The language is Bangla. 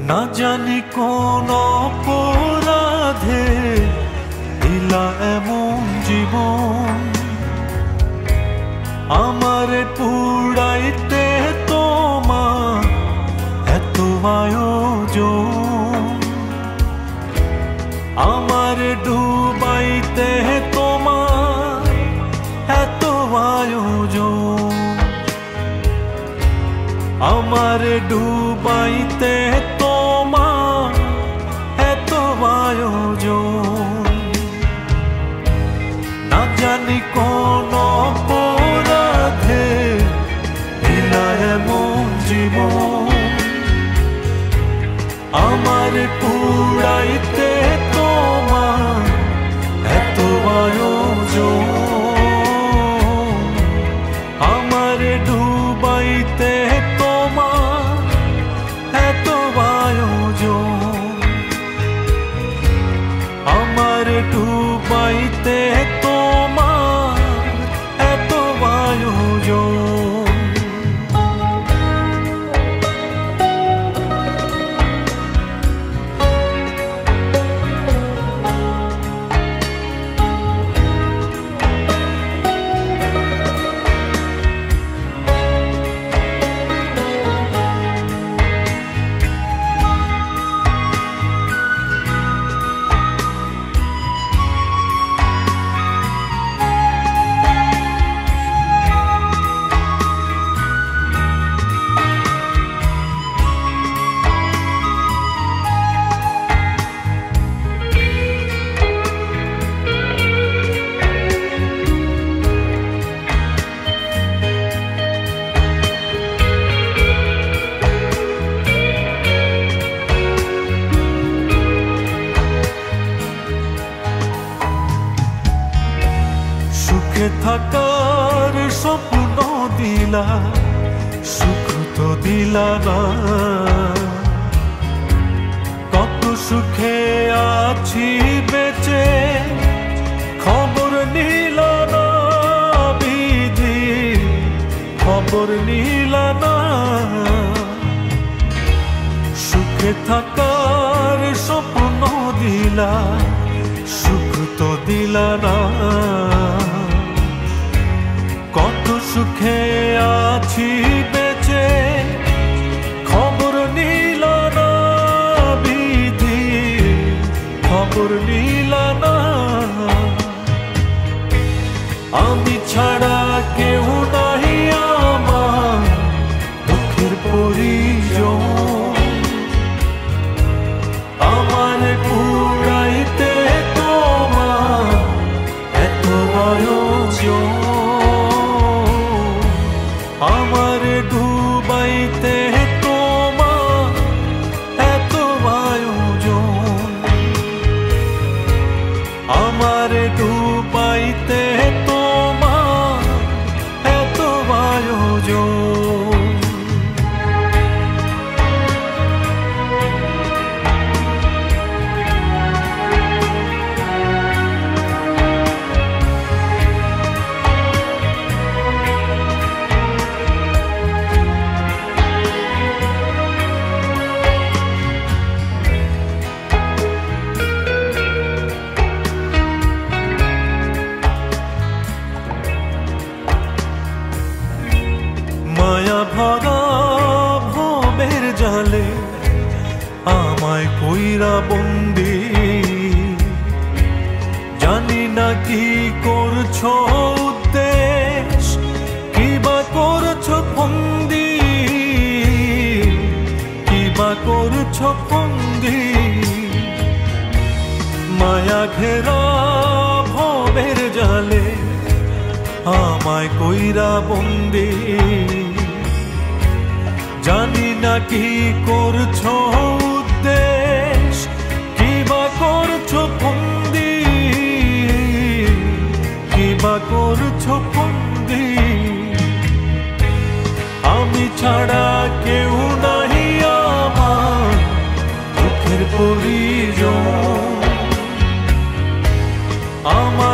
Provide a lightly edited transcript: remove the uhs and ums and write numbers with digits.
না জানি কোন অপরাধে দিলা এমন জীবন, আমারে পুড়াইতে তোমার এত আয়োজন, আমারে ডুবাইতে তোমার এত আয়োজন, আমারে ডুবাইতে তোমার এত আয়োজন। না জানি কোন অপরাধে দিলা এমন জীবন, আমারে পুড়াইতে তোমার এত আয়োজন, আমারে ডুবাইতে তোমার এত আয়োজন, আমারে ডুবাইতে তোমার এত আয়োজন। সুখে থাকার স্বপ্ন দিলা, সুখ তো দিলা না, কত সুখে আছি বেঁচে খবর নিলা না, বিধি খবর নিলা না। সুখে থাকার স্বপ্ন দিলা, সুখ তো দিলা না, কত সুখে আছি বেঁচে খবর নিলা না, বিধি খবর নিলা না। আমি ছাড়া কেউ নাই আমার দুঃখের পরিজন, আমার পুড়াইতে তোমার এত আয়োজন, আমারে ডুবাইতে তোমার এত আয়োজন, আমারে ডুবাইতে তোমার এত আয়োজন। মায়া ভরা ভবের জালে আমায় কইরা বন্দি, জানি না কি করছো উদ্দেশ, কি বা করছো ফন্দি, কি করছো ফন্দি, মায়া ঘেরা ভবের জালে আমায় কইরা বন্দি। জানি না কি করছো উদ্দেশ, কিবা করছো ফন্দি, কিবা করছো ফন্দি। আমি ছাড়া কেউ নাহি আমার দুঃখের পরিজন, আমার